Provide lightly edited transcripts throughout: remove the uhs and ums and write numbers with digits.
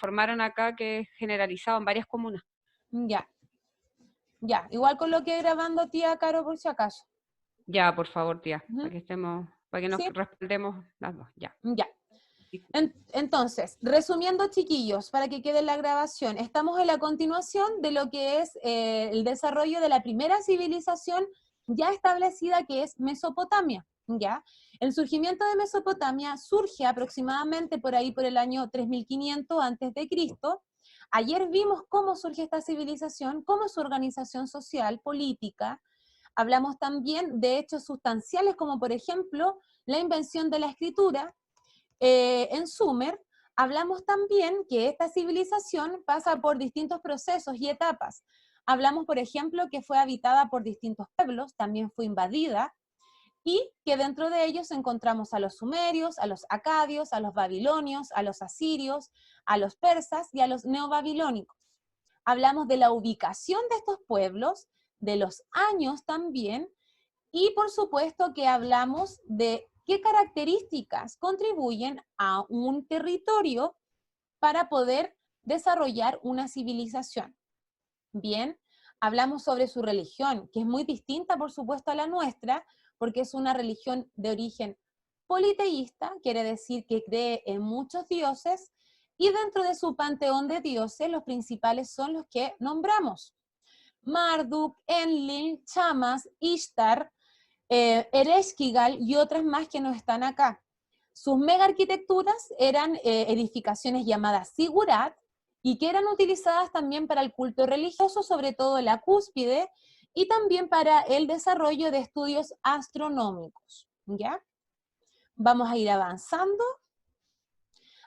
informaron acá que es generalizado en varias comunas. Ya, ya. Igual coloqué grabando, tía Caro, por si acaso. Ya, por favor, tía, Ujú. para que nos Sí, respaldemos las dos, ya. ya. Disculpa. Entonces, resumiendo, chiquillos, para que quede en la grabación, estamos en la continuación de lo que es el desarrollo de la primera civilización ya establecida, que es Mesopotamia, ¿ya? El surgimiento de Mesopotamia surge aproximadamente por ahí por el año 3500 antes de Cristo. Ayer vimos cómo surge esta civilización, cómo es su organización social, política. Hablamos también de hechos sustanciales como, por ejemplo, la invención de la escritura. En Sumer hablamos también que esta civilización pasa por distintos procesos y etapas. Hablamos, por ejemplo, que fue habitada por distintos pueblos, también fue invadida, y que dentro de ellos encontramos a los sumerios, a los acadios, a los babilonios, a los asirios, a los persas y a los neobabilónicos. Hablamos de la ubicación de estos pueblos, de los años también, y por supuesto que hablamos de qué características contribuyen a un territorio para poder desarrollar una civilización. Bien, hablamos sobre su religión, que es muy distinta, por supuesto, a la nuestra, porque es una religión de origen politeísta, quiere decir que cree en muchos dioses, y dentro de su panteón de dioses, los principales son los que nombramos: Marduk, Enlil, Chamas, Ishtar, Ereshkigal y otras más que no están acá. Sus mega arquitecturas eran edificaciones llamadas sigurat y que eran utilizadas también para el culto religioso, sobre todo en la cúspide, y también para el desarrollo de estudios astronómicos. ¿Ya? Vamos a ir avanzando.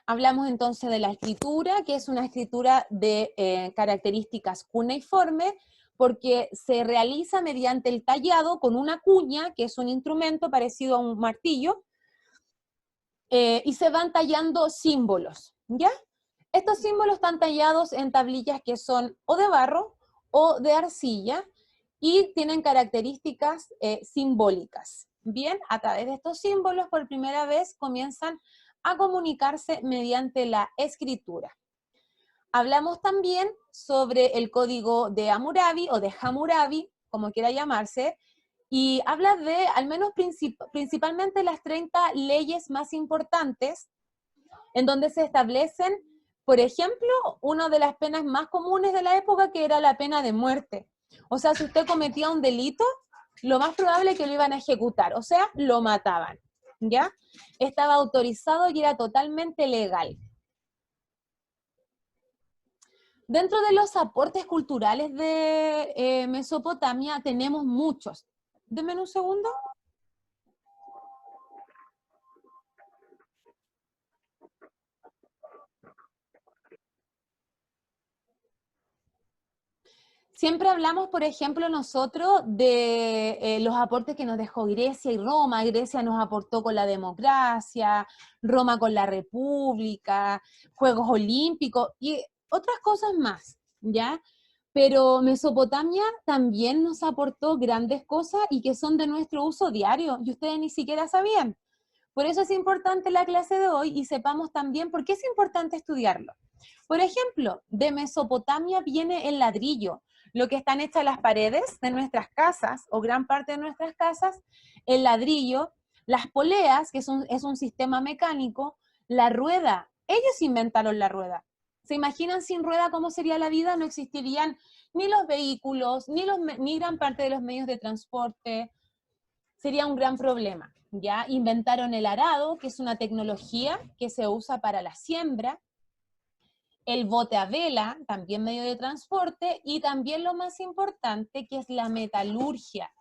Hablamos entonces de la escritura, que es una escritura de características cuneiformes, porque se realiza mediante el tallado con una cuña, que es un instrumento parecido a un martillo, y se van tallando símbolos, ¿ya? Estos símbolos están tallados en tablillas que son o de barro o de arcilla y tienen características simbólicas. Bien, a través de estos símbolos por primera vez comienzan a comunicarse mediante la escritura. Hablamos también sobre el código de Hammurabi o de Hammurabi, como quiera llamarse, y habla de, al menos principalmente, las 30 leyes más importantes, en donde se establecen, por ejemplo, una de las penas más comunes de la época, que era la pena de muerte. O sea, si usted cometía un delito, lo más probable es que lo iban a ejecutar, o sea, lo mataban, ¿ya? Estaba autorizado y era totalmente legal. Dentro de los aportes culturales de Mesopotamia tenemos muchos. Denme un segundo. Siempre hablamos, por ejemplo, nosotros de los aportes que nos dejó Grecia y Roma. Grecia nos aportó con la democracia, Roma con la república, Juegos Olímpicos y otras cosas más, ¿ya? Pero Mesopotamia también nos aportó grandes cosas y que son de nuestro uso diario, y ustedes ni siquiera sabían. Por eso es importante la clase de hoy y sepamos también por qué es importante estudiarlo. Por ejemplo, de Mesopotamia viene el ladrillo, lo que están hechas las paredes de nuestras casas, o gran parte de nuestras casas, el ladrillo, las poleas, que es un sistema mecánico, la rueda. Ellos inventaron la rueda. ¿Se imaginan sin rueda cómo sería la vida? No existirían ni los vehículos, ni gran parte de los medios de transporte. Sería un gran problema. ¿Ya? Inventaron el arado, que es una tecnología que se usa para la siembra, el bote a vela, también medio de transporte, y también lo más importante, que es la metalurgia,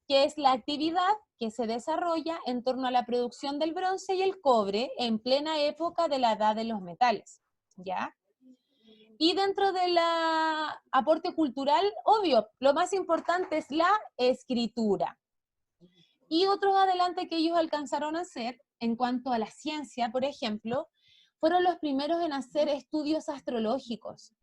que es la actividad que se desarrolla en torno a la producción del bronce y el cobre en plena época de la edad de los metales, ¿ya? Y dentro del aporte cultural, obvio, lo más importante es la escritura. Y otros adelantes que ellos alcanzaron a hacer en cuanto a la ciencia, por ejemplo, fueron los primeros en hacer estudios astrológicos.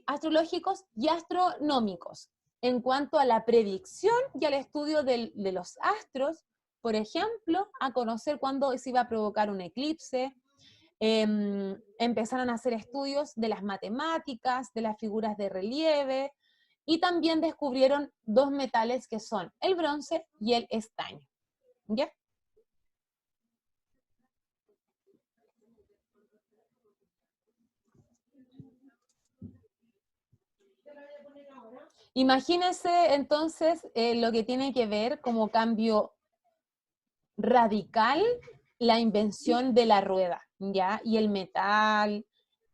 Astrológicos y astronómicos, en cuanto a la predicción y al estudio de los astros, por ejemplo, a conocer cuándo se iba a provocar un eclipse, empezaron a hacer estudios de las matemáticas, de las figuras de relieve, y también descubrieron dos metales que son el bronce y el estaño. ¿Ya? Imagínense entonces lo que tiene que ver como cambio radical la invención de la rueda, ¿ya? Y el metal,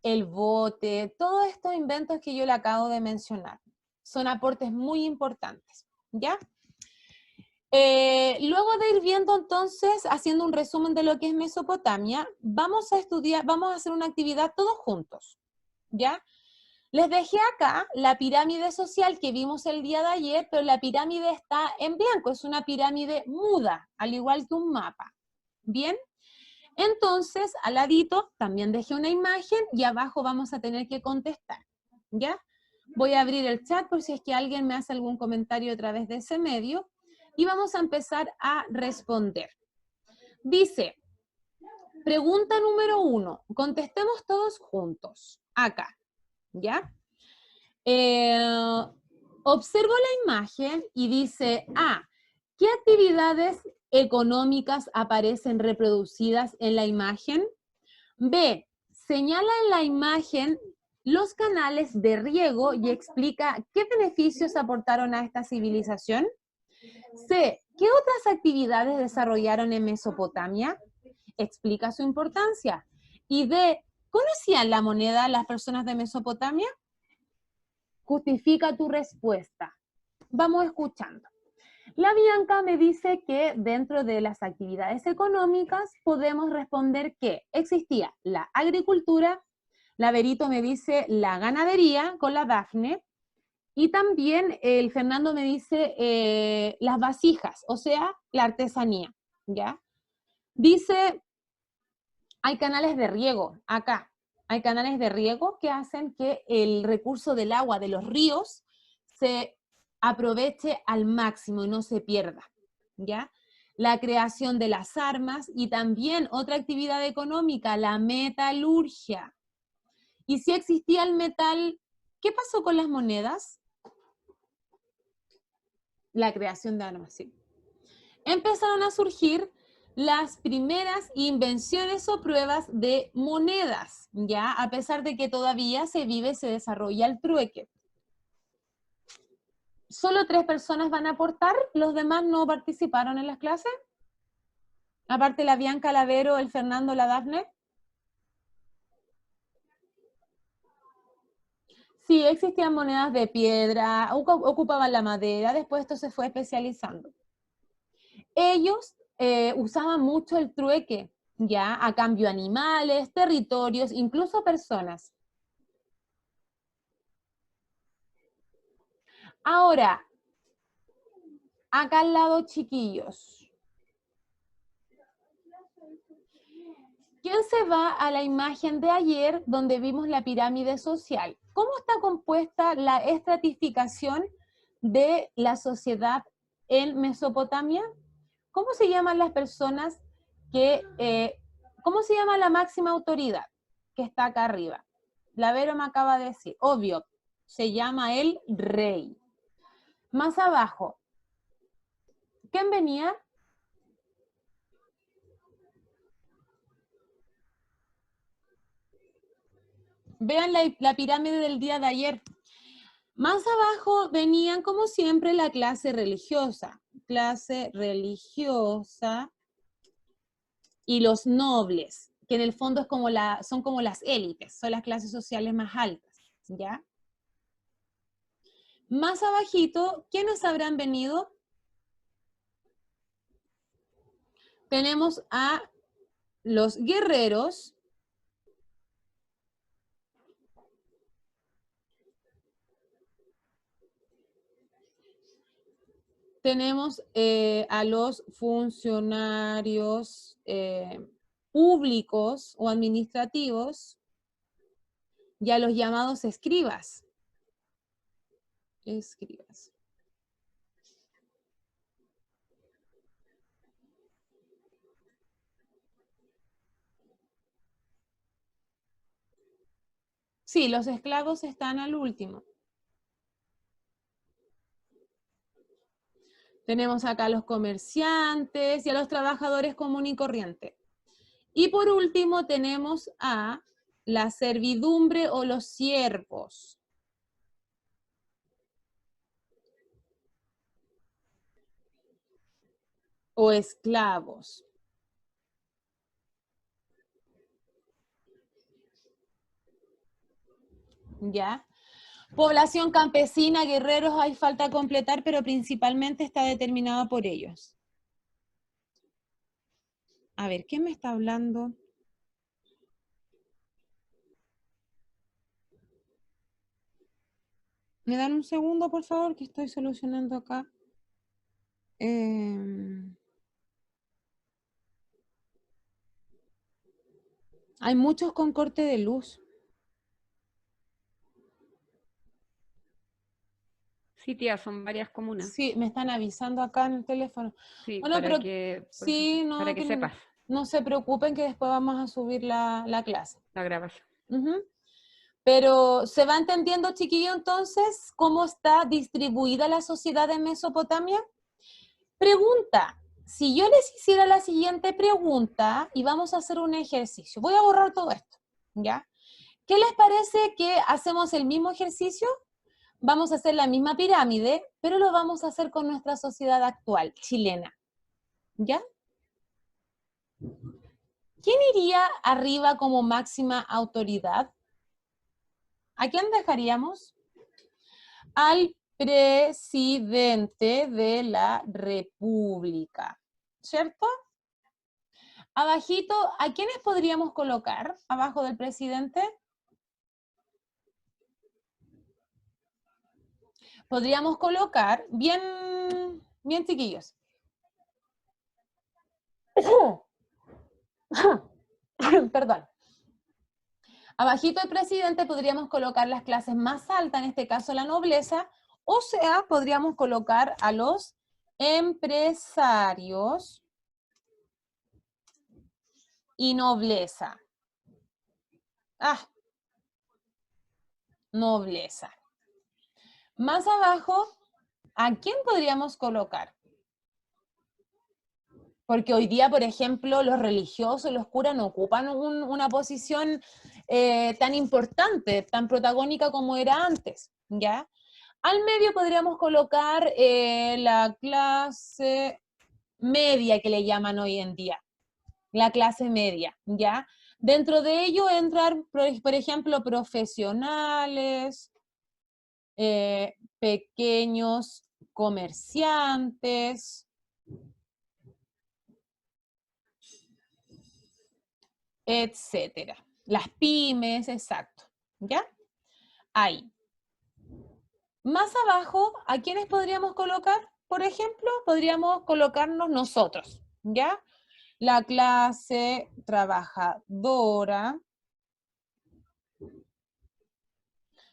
el bote, todos estos inventos que yo le acabo de mencionar. Son aportes muy importantes, ¿ya? Luego de ir viendo entonces, haciendo un resumen de lo que es Mesopotamia, vamos a estudiar, vamos a hacer una actividad todos juntos, ¿ya? Les dejé acá la pirámide social que vimos el día de ayer, pero la pirámide está en blanco, es una pirámide muda, al igual que un mapa. ¿Bien? Entonces, al ladito también dejé una imagen y abajo vamos a tener que contestar. ¿Ya? Voy a abrir el chat por si es que alguien me hace algún comentario a través de ese medio y vamos a empezar a responder. Dice, pregunta número 1, contestemos todos juntos, acá. ¿Ya? Observo la imagen y dice, ¿qué actividades económicas aparecen reproducidas en la imagen? B, señala en la imagen los canales de riego y explica qué beneficios aportaron a esta civilización. C, ¿qué otras actividades desarrollaron en Mesopotamia? Explica su importancia. Y D, ¿conocían la moneda las personas de Mesopotamia? Justifica tu respuesta. Vamos escuchando. La Bianca me dice que dentro de las actividades económicas podemos responder que existía la agricultura, la Berito me dice la ganadería con la Dafne, y también el Fernando me dice las vasijas, o sea, la artesanía, ¿ya? Dice, hay canales de riego acá, hay canales de riego que hacen que el recurso del agua de los ríos se aproveche al máximo y no se pierda, ¿ya? La creación de las armas y también otra actividad económica, la metalurgia. Y si existía el metal, ¿qué pasó con las monedas? La creación de armas, sí. Empezaron a surgir las primeras invenciones o pruebas de monedas, ¿ya? A pesar de que todavía se desarrolla el trueque. ¿Solo 3 personas van a aportar? ¿Los demás no participaron en las clases? Aparte la Bianca, la Vero, el Fernando, la Dafne. Sí, existían monedas de piedra, ocupaban la madera, después esto se fue especializando. Ellos usaban mucho el trueque, ¿ya? A cambio animales, territorios, incluso personas. Ahora, acá al lado, chiquillos. ¿Quién se va a la imagen de ayer donde vimos la pirámide social? ¿Cómo está compuesta la estratificación de la sociedad en Mesopotamia? ¿Cómo se llaman las personas cómo se llama la máxima autoridad que está acá arriba? La Vero me acaba de decir, obvio, se llama el rey. Más abajo, ¿quién venía? Vean la pirámide del día de ayer. Más abajo venían, como siempre, la clase religiosa y los nobles, que en el fondo es como son como las élites, son las clases sociales más altas, ¿ya? Más abajito, ¿quiénes habrán venido? Tenemos a los guerreros, tenemos a los funcionarios públicos o administrativos y a los llamados escribas. Escribas. Sí, los esclavos están al último. Tenemos acá a los comerciantes y a los trabajadores común y corriente. Y por último tenemos a la servidumbre o los siervos. O esclavos. ¿Ya? Población campesina, guerreros, hay falta completar, pero principalmente está determinado por ellos. A ver, ¿quién me está hablando? ¿Me dan un segundo, por favor, que estoy solucionando acá? Hay muchos con corte de luz. Sí, tía, son varias comunas. Sí, me están avisando acá en el teléfono. Sí, Bueno, para pero que, por eso, sí, para no, que sepas no se preocupen que después vamos a subir la clase. la grabación. Ujú. Pero ¿se va entendiendo, chiquillo, entonces, cómo está distribuida la sociedad en Mesopotamia? Pregunta, si yo les hiciera la siguiente pregunta y vamos a hacer un ejercicio, voy a borrar todo esto, ¿ya? ¿Qué les parece que hacemos el mismo ejercicio? Vamos a hacer la misma pirámide, pero lo vamos a hacer con nuestra sociedad actual, chilena, ¿ya? ¿Quién iría arriba como máxima autoridad? ¿A quién dejaríamos? Al presidente de la República, ¿cierto? Abajito, ¿a quiénes podríamos colocar abajo del presidente? Podríamos colocar, bien, bien chiquillos. Perdón. Abajito del presidente podríamos colocar las clases más altas, en este caso la nobleza, o sea, podríamos colocar a los empresarios y nobleza. Ah, nobleza. Más abajo, ¿a quién podríamos colocar? Porque hoy día, por ejemplo, los religiosos, los curas no ocupan una posición tan importante, tan protagónica como era antes, ¿ya? Al medio podríamos colocar la clase media que le llaman hoy en día, la clase media, ¿ya? Dentro de ello entran, por ejemplo, profesionales, pequeños comerciantes, etcétera. Las pymes, exacto, ¿ya? Ahí. Más abajo, ¿a quiénes podríamos colocar? Por ejemplo, podríamos colocarnos nosotros, ¿ya? La clase trabajadora,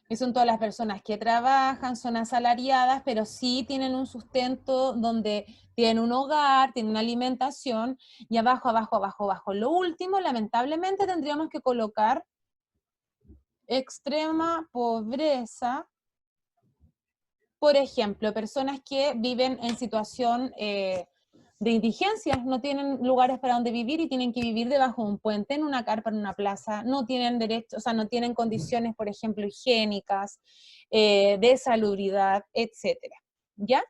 que son todas las personas que trabajan, son asalariadas, pero sí tienen un sustento donde tienen un hogar, tienen una alimentación, y abajo, abajo, abajo, abajo. Lo último, lamentablemente, tendríamos que colocar extrema pobreza, por ejemplo, personas que viven en situación de indigencia, no tienen lugares para donde vivir y tienen que vivir debajo de un puente, en una carpa, en una plaza, no tienen derecho, o sea, no tienen condiciones, por ejemplo, higiénicas, de salubridad, etcétera. ¿Ya?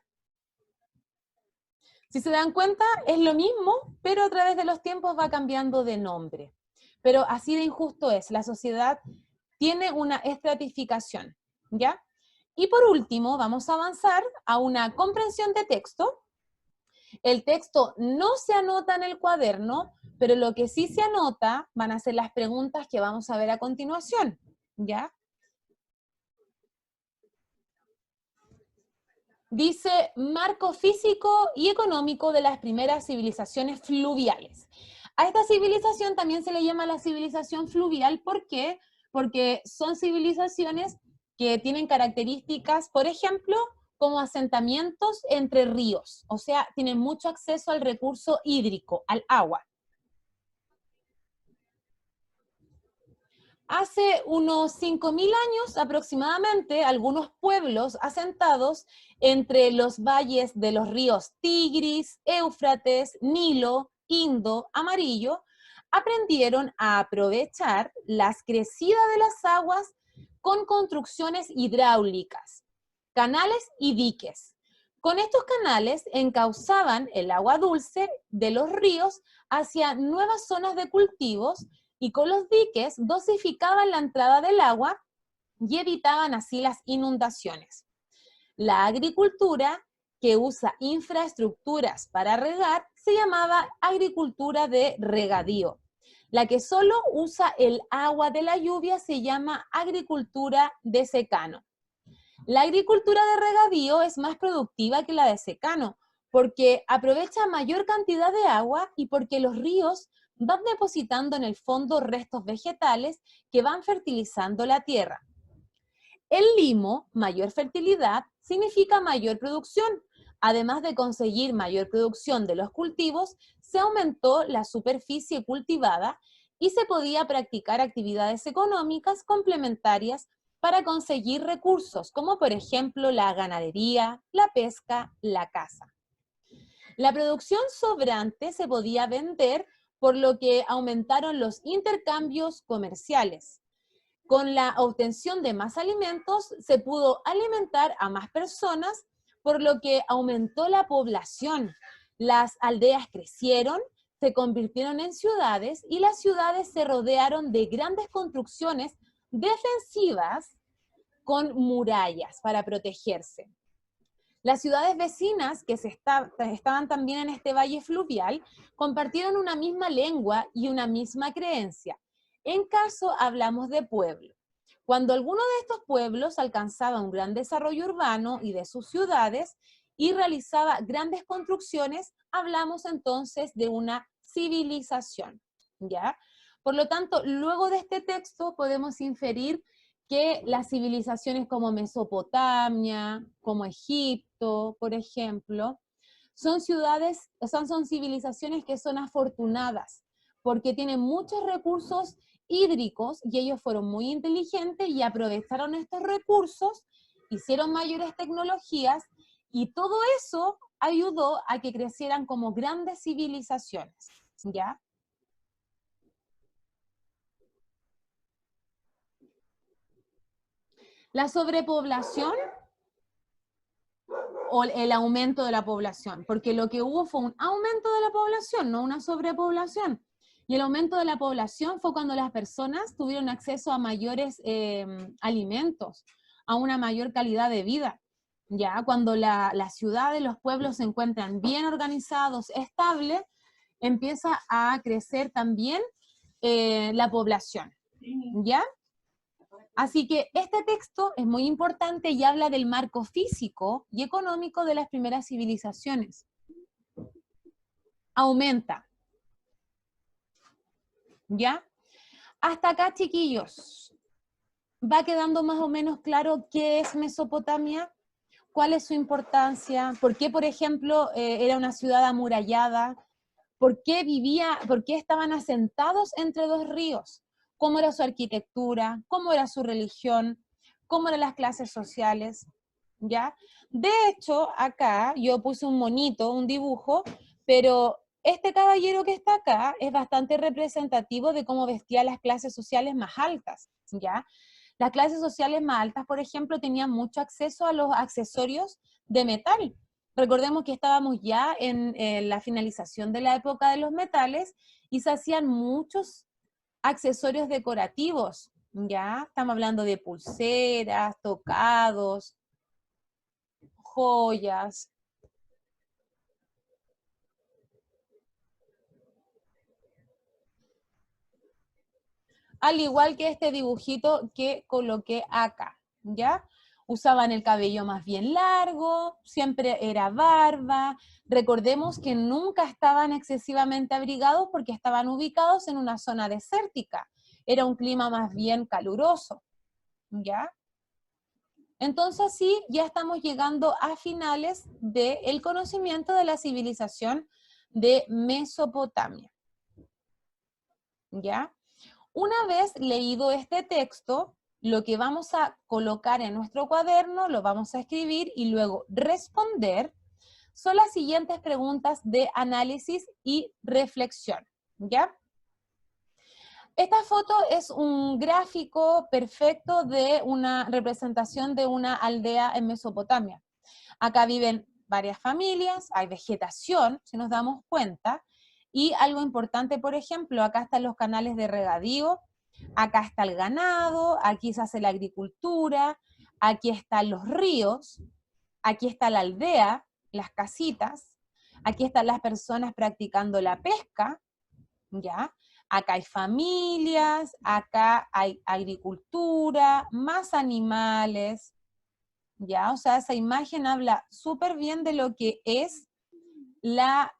Si se dan cuenta, es lo mismo, pero a través de los tiempos va cambiando de nombre. Pero así de injusto es, la sociedad tiene una estratificación, ¿ya? Y por último, vamos a avanzar a una comprensión de texto. El texto no se anota en el cuaderno, pero lo que sí se anota van a ser las preguntas que vamos a ver a continuación, ¿ya? Dice, marco físico y económico de las primeras civilizaciones fluviales. A esta civilización también se le llama la civilización fluvial, ¿por qué? Porque son civilizaciones que tienen características, por ejemplo, como asentamientos entre ríos, o sea, tienen mucho acceso al recurso hídrico, al agua. Hace unos 5.000 años aproximadamente, algunos pueblos asentados entre los valles de los ríos Tigris, Éufrates, Nilo, Indo, Amarillo, aprendieron a aprovechar las crecidas de las aguas con construcciones hidráulicas, canales y diques. Con estos canales encauzaban el agua dulce de los ríos hacia nuevas zonas de cultivos y con los diques dosificaban la entrada del agua y evitaban así las inundaciones. La agricultura, que usa infraestructuras para regar, se llamaba agricultura de regadío. La que solo usa el agua de la lluvia se llama agricultura de secano. La agricultura de regadío es más productiva que la de secano, porque aprovecha mayor cantidad de agua y porque los ríos van depositando en el fondo restos vegetales que van fertilizando la tierra. El limo, mayor fertilidad, significa mayor producción. Además de conseguir mayor producción de los cultivos, se aumentó la superficie cultivada y se podía practicar actividades económicas complementarias para conseguir recursos, como por ejemplo la ganadería, la pesca, la caza. La producción sobrante se podía vender, por lo que aumentaron los intercambios comerciales. Con la obtención de más alimentos, se pudo alimentar a más personas, por lo que aumentó la población. Las aldeas crecieron, se convirtieron en ciudades y las ciudades se rodearon de grandes construcciones defensivas con murallas para protegerse. Las ciudades vecinas que estaban también en este valle fluvial compartieron una misma lengua y una misma creencia. En caso hablamos de pueblo. Cuando alguno de estos pueblos alcanzaba un gran desarrollo urbano y de sus ciudades y realizaba grandes construcciones, hablamos entonces de una civilización, ¿ya? Por lo tanto, luego de este texto podemos inferir que las civilizaciones como Mesopotamia, como Egipto, por ejemplo, son civilizaciones que son afortunadas, porque tienen muchos recursos hídricos y ellos fueron muy inteligentes y aprovecharon estos recursos, hicieron mayores tecnologías y todo eso ayudó a que crecieran como grandes civilizaciones, ¿ya? La sobrepoblación o el aumento de la población, porque lo que hubo fue un aumento de la población, no una sobrepoblación. Y el aumento de la población fue cuando las personas tuvieron acceso a mayores alimentos, a una mayor calidad de vida. Ya cuando las ciudades, los pueblos se encuentran bien organizados, estables, empieza a crecer también la población. ¿Ya? Así que este texto es muy importante y habla del marco físico y económico de las primeras civilizaciones. Aumenta. ¿Ya? Hasta acá, chiquillos. ¿Va quedando más o menos claro qué es Mesopotamia? ¿Cuál es su importancia? ¿Por qué, por ejemplo, era una ciudad amurallada? ¿Por qué estaban asentados entre dos ríos? ¿Cómo era su arquitectura? ¿Cómo era su religión? ¿Cómo eran las clases sociales? ¿Ya? De hecho, acá yo puse un monito, un dibujo, pero este caballero que está acá es bastante representativo de cómo vestían las clases sociales más altas, ¿ya? Las clases sociales más altas, por ejemplo, tenían mucho acceso a los accesorios de metal. Recordemos que estábamos ya en la finalización de la época de los metales y se hacían muchos accesorios decorativos, ¿ya? Estamos hablando de pulseras, tocados, joyas. Al igual que este dibujito que coloqué acá, ¿ya? Usaban el cabello más bien largo, siempre era barba. Recordemos que nunca estaban excesivamente abrigados porque estaban ubicados en una zona desértica. Era un clima más bien caluroso, ¿ya? Entonces sí, ya estamos llegando a finales del conocimiento de la civilización de Mesopotamia, ¿ya? Una vez leído este texto, lo que vamos a colocar en nuestro cuaderno, lo vamos a escribir y luego responder, son las siguientes preguntas de análisis y reflexión, ¿ya? Esta foto es un gráfico perfecto de una representación de una aldea en Mesopotamia. Acá viven varias familias, hay vegetación, si nos damos cuenta, y algo importante, por ejemplo, acá están los canales de regadío, acá está el ganado, aquí se hace la agricultura, aquí están los ríos, aquí está la aldea, las casitas, aquí están las personas practicando la pesca, ¿ya? Acá hay familias, acá hay agricultura, más animales, ¿ya? O sea, esa imagen habla súper bien de lo que es la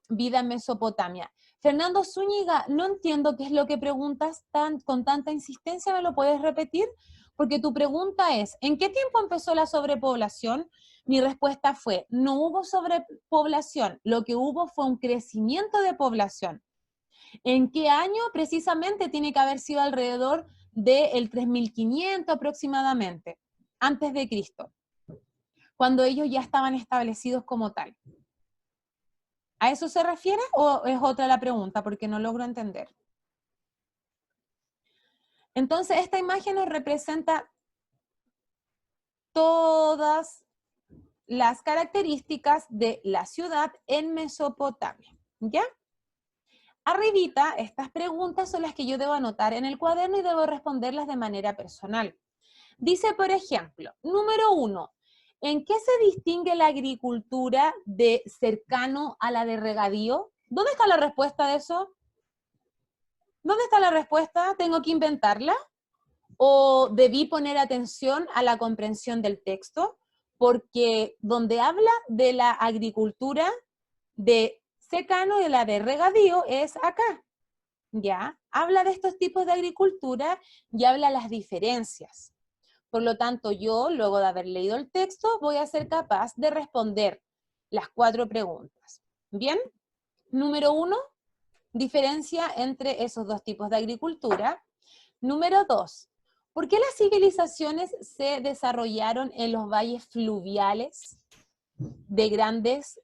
vida en Mesopotamia. Fernando Zúñiga, no entiendo qué es lo que preguntas con tanta insistencia, ¿me lo puedes repetir? Porque tu pregunta es, ¿en qué tiempo empezó la sobrepoblación? Mi respuesta fue, no hubo sobrepoblación, lo que hubo fue un crecimiento de población. ¿En qué año? Precisamente tiene que haber sido alrededor del 3500 aproximadamente, antes de Cristo, cuando ellos ya estaban establecidos como tal. ¿A eso se refiere o es otra la pregunta? Porque no logro entender. Entonces, esta imagen nos representa todas las características de la ciudad en Mesopotamia, ¿ya? Arribita, estas preguntas son las que yo debo anotar en el cuaderno y debo responderlas de manera personal. Dice, por ejemplo, número 1, ¿en qué se distingue la agricultura de cercano a la de regadío? ¿Dónde está la respuesta de eso? ¿Dónde está la respuesta? ¿Tengo que inventarla? ¿O debí poner atención a la comprensión del texto? Porque donde habla de la agricultura de secano y de la de regadío es acá, ¿ya? Habla de estos tipos de agricultura y habla las diferencias. Por lo tanto, yo, luego de haber leído el texto, voy a ser capaz de responder las 4 preguntas. ¿Bien? Número 1, diferencia entre esos dos tipos de agricultura. Número 2, ¿por qué las civilizaciones se desarrollaron en los valles fluviales de grandes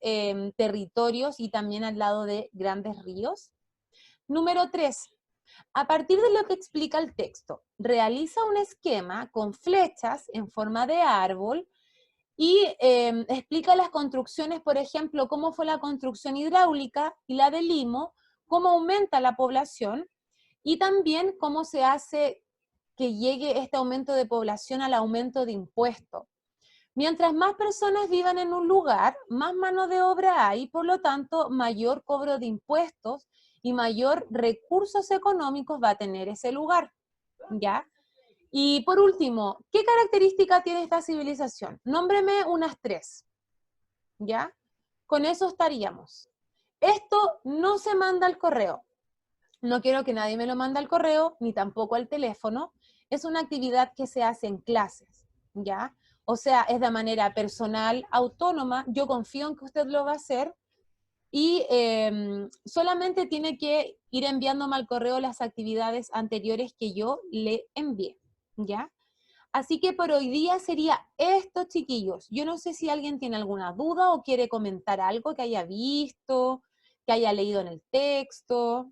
territorios y también al lado de grandes ríos? Número 3, a partir de lo que explica el texto, realiza un esquema con flechas en forma de árbol y explica las construcciones, por ejemplo, cómo fue la construcción hidráulica y la de limo, cómo aumenta la población y también cómo se hace que llegue este aumento de población al aumento de impuestos. Mientras más personas vivan en un lugar, más mano de obra hay, por lo tanto, mayor cobro de impuestos y mayor recursos económicos va a tener ese lugar, ¿ya? Y por último, ¿qué característica tiene esta civilización? Nómbreme unas 3, ¿ya? Con eso estaríamos. Esto no se manda al correo. No quiero que nadie me lo mande al correo, ni tampoco al teléfono. Es una actividad que se hace en clases, ¿ya? O sea, es de manera personal, autónoma. Yo confío en que usted lo va a hacer y solamente tiene que ir enviándome al correo las actividades anteriores que yo le envié, ¿ya? Así que por hoy día sería esto, chiquillos. Yo no sé si alguien tiene alguna duda o quiere comentar algo que haya visto, que haya leído en el texto.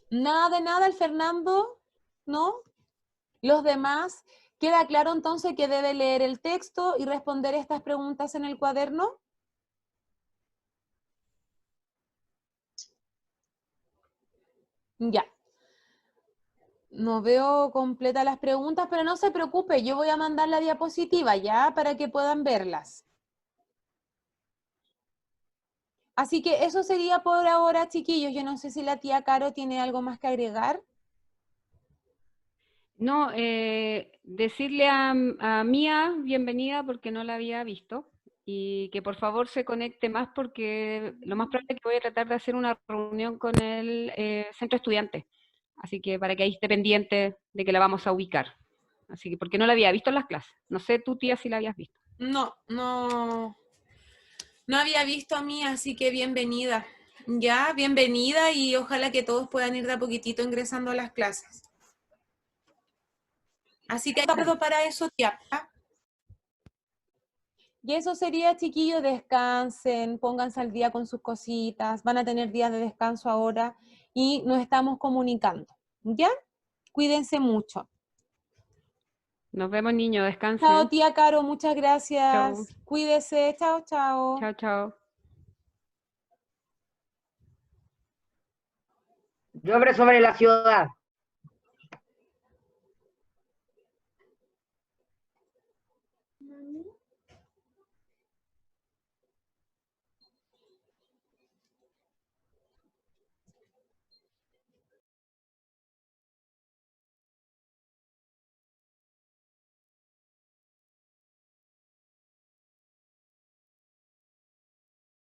Nada de nada, el Fernando, ¿no? Los demás, ¿queda claro entonces que debe leer el texto y responder estas preguntas en el cuaderno? Ya. No veo completas las preguntas, pero no se preocupe, yo voy a mandar la diapositiva ya para que puedan verlas. Así que eso sería por ahora, chiquillos. Yo no sé si la tía Caro tiene algo más que agregar. No, decirle a Mía bienvenida porque no la había visto y que por favor se conecte más porque lo más probable es que voy a tratar de hacer una reunión con el centro estudiante. Así que para que ahí esté pendiente de que la vamos a ubicar. Así que porque no la había visto en las clases. No sé tú, tía, si la habías visto. No, no. No había visto a mí, así que bienvenida. Ya, bienvenida y ojalá que todos puedan ir de a poquitito ingresando a las clases. Así que acuerdo para eso, tía. Y eso sería, chiquillos, descansen, pónganse al día con sus cositas, van a tener días de descanso ahora y nos estamos comunicando. ¿Ya? Cuídense mucho. Nos vemos, niños, Chao, descansen. tía Caro, muchas Chau, gracias. Cuídese, chao, chao. chao, chao. Sobre la ciudad.